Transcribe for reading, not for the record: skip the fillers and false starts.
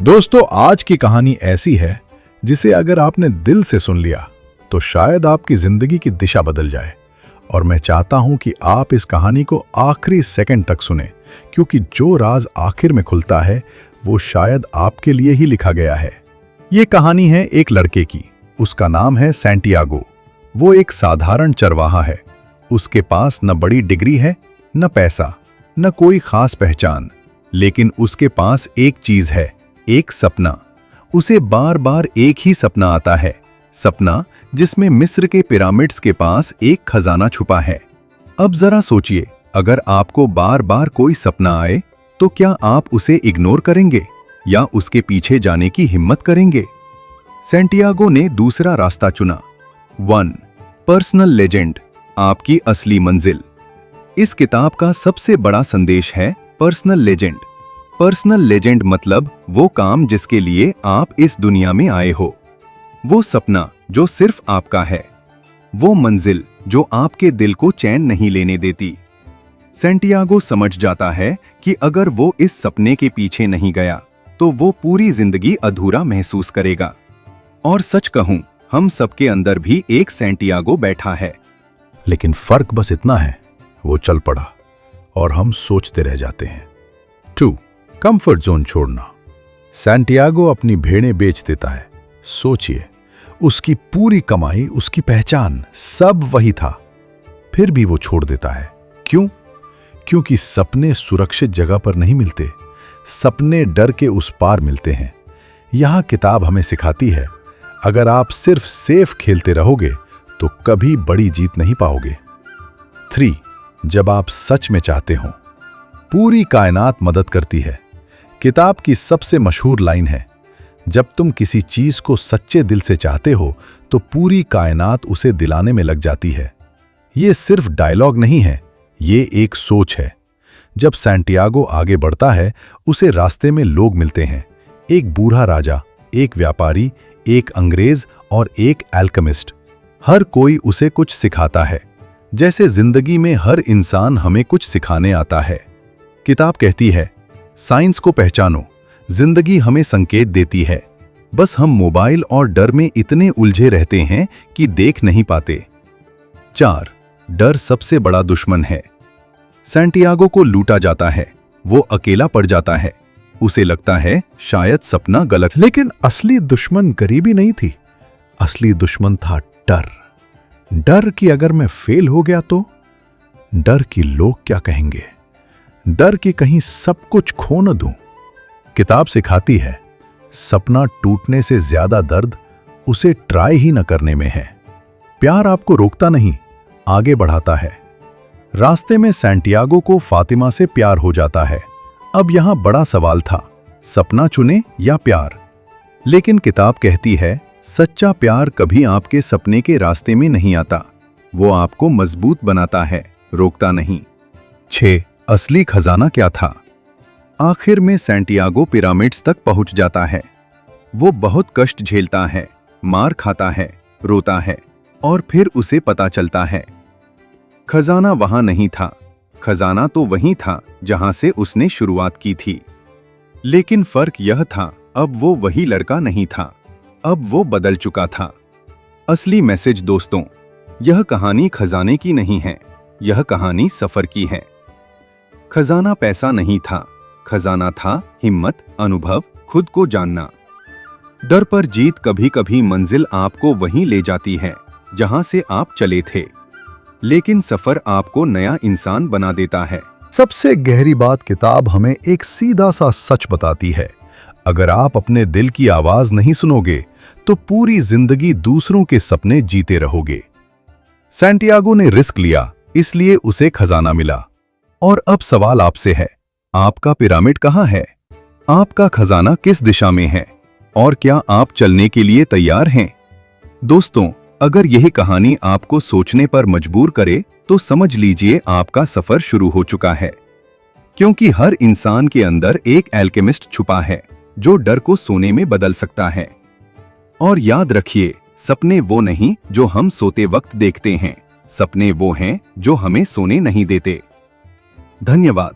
दोस्तों, आज की कहानी ऐसी है जिसे अगर आपने दिल से सुन लिया तो शायद आपकी जिंदगी की दिशा बदल जाए। और मैं चाहता हूं कि आप इस कहानी को आखिरी सेकंड तक सुने, क्योंकि जो राज आखिर में खुलता है वो शायद आपके लिए ही लिखा गया है। ये कहानी है एक लड़के की। उसका नाम है सैंटियागो। वो एक साधारण चरवाहा है। उसके पास न बड़ी डिग्री है, न पैसा, न कोई खास पहचान, लेकिन उसके पास एक चीज है, एक सपना। उसे बार बार एक ही सपना आता है, सपना जिसमें मिस्र के पिरामिड्स के पास एक खजाना छुपा है। अब जरा सोचिए, अगर आपको बार बार कोई सपना आए तो क्या आप उसे इग्नोर करेंगे या उसके पीछे जाने की हिम्मत करेंगे? सैंटियागो ने दूसरा रास्ता चुना। 1. पर्सनल लेजेंड, आपकी असली मंजिल। इस किताब का सबसे बड़ा संदेश है पर्सनल लेजेंड। पर्सनल लेजेंड मतलब वो काम जिसके लिए आप इस दुनिया में आए हो, वो सपना जो सिर्फ आपका है, वो मंजिल जो आपके दिल को चैन नहीं लेने देती। सैंटियागो समझ जाता है कि अगर वो इस सपने के पीछे नहीं गया तो वो पूरी जिंदगी अधूरा महसूस करेगा। और सच कहूं, हम सबके अंदर भी एक सैंटियागो बैठा है। लेकिन फर्क बस इतना है, वो चल पड़ा और हम सोचते रह जाते हैं। 2. कंफर्ट जोन छोड़ना। सैंटियागो अपनी भेड़ें बेच देता है। सोचिए, उसकी पूरी कमाई, उसकी पहचान, सब वही था। फिर भी वो छोड़ देता है। क्यों? क्योंकि सपने सुरक्षित जगह पर नहीं मिलते, सपने डर के उस पार मिलते हैं। यह किताब हमें सिखाती है, अगर आप सिर्फ सेफ खेलते रहोगे तो कभी बड़ी जीत नहीं पाओगे। 3. जब आप सच में चाहते हो, पूरी कायनात मदद करती है। किताब की सबसे मशहूर लाइन है, जब तुम किसी चीज को सच्चे दिल से चाहते हो तो पूरी कायनात उसे दिलाने में लग जाती है। ये सिर्फ डायलॉग नहीं है, ये एक सोच है। जब सैंटियागो आगे बढ़ता है, उसे रास्ते में लोग मिलते हैं। एक बूढ़ा राजा, एक व्यापारी, एक अंग्रेज और एक एल्केमिस्ट। हर कोई उसे कुछ सिखाता है, जैसे जिंदगी में हर इंसान हमें कुछ सिखाने आता है। किताब कहती है, साइंस को पहचानो, जिंदगी हमें संकेत देती है, बस हम मोबाइल और डर में इतने उलझे रहते हैं कि देख नहीं पाते। 4. डर सबसे बड़ा दुश्मन है। सैंटियागो को लूटा जाता है, वो अकेला पड़ जाता है। उसे लगता है शायद सपना गलत। लेकिन असली दुश्मन गरीबी नहीं थी, असली दुश्मन था डर। डर कि अगर मैं फेल हो गया तो, डर कि लोग क्या कहेंगे, डर कि कहीं सब कुछ खो न दूं। किताब सिखाती है, सपना टूटने से ज्यादा दर्द उसे ट्राई ही न करने में है। प्यार आपको रोकता नहीं, आगे बढ़ाता है। रास्ते में सैंटियागो को फातिमा से प्यार हो जाता है। अब यहां बड़ा सवाल था, सपना चुने या प्यार? लेकिन किताब कहती है, सच्चा प्यार कभी आपके सपने के रास्ते में नहीं आता, वो आपको मजबूत बनाता है, रोकता नहीं। 6. असली खजाना क्या था? आखिर में सैंटियागो पिरामिड्स तक पहुंच जाता है। वो बहुत कष्ट झेलता है, मार खाता है, रोता है, और फिर उसे पता चलता है खजाना वहां नहीं था। खजाना तो वहीं था जहां से उसने शुरुआत की थी। लेकिन फर्क यह था, अब वो वही लड़का नहीं था, अब वो बदल चुका था। असली मैसेज दोस्तों, यह कहानी खजाने की नहीं है, यह कहानी सफर की है। खजाना पैसा नहीं था, खजाना था हिम्मत, अनुभव, खुद को जानना। डर पर जीत कभी कभी मंजिल आपको वहीं ले जाती है जहां से आप चले थे, लेकिन सफर आपको नया इंसान बना देता है। सबसे गहरी बात, किताब हमें एक सीधा सा सच बताती है, अगर आप अपने दिल की आवाज नहीं सुनोगे तो पूरी जिंदगी दूसरों के सपने जीते रहोगे। सैंटियागो ने रिस्क लिया, इसलिए उसे खजाना मिला। और अब सवाल आपसे है, आपका पिरामिड कहाँ है? आपका खजाना किस दिशा में है? और क्या आप चलने के लिए तैयार हैं? दोस्तों, अगर यह कहानी आपको सोचने पर मजबूर करे तो समझ लीजिए आपका सफर शुरू हो चुका है। क्योंकि हर इंसान के अंदर एक एल्केमिस्ट छुपा है जो डर को सोने में बदल सकता है। और याद रखिए, सपने वो नहीं जो हम सोते वक्त देखते हैं, सपने वो हैं जो हमें सोने नहीं देते। धन्यवाद।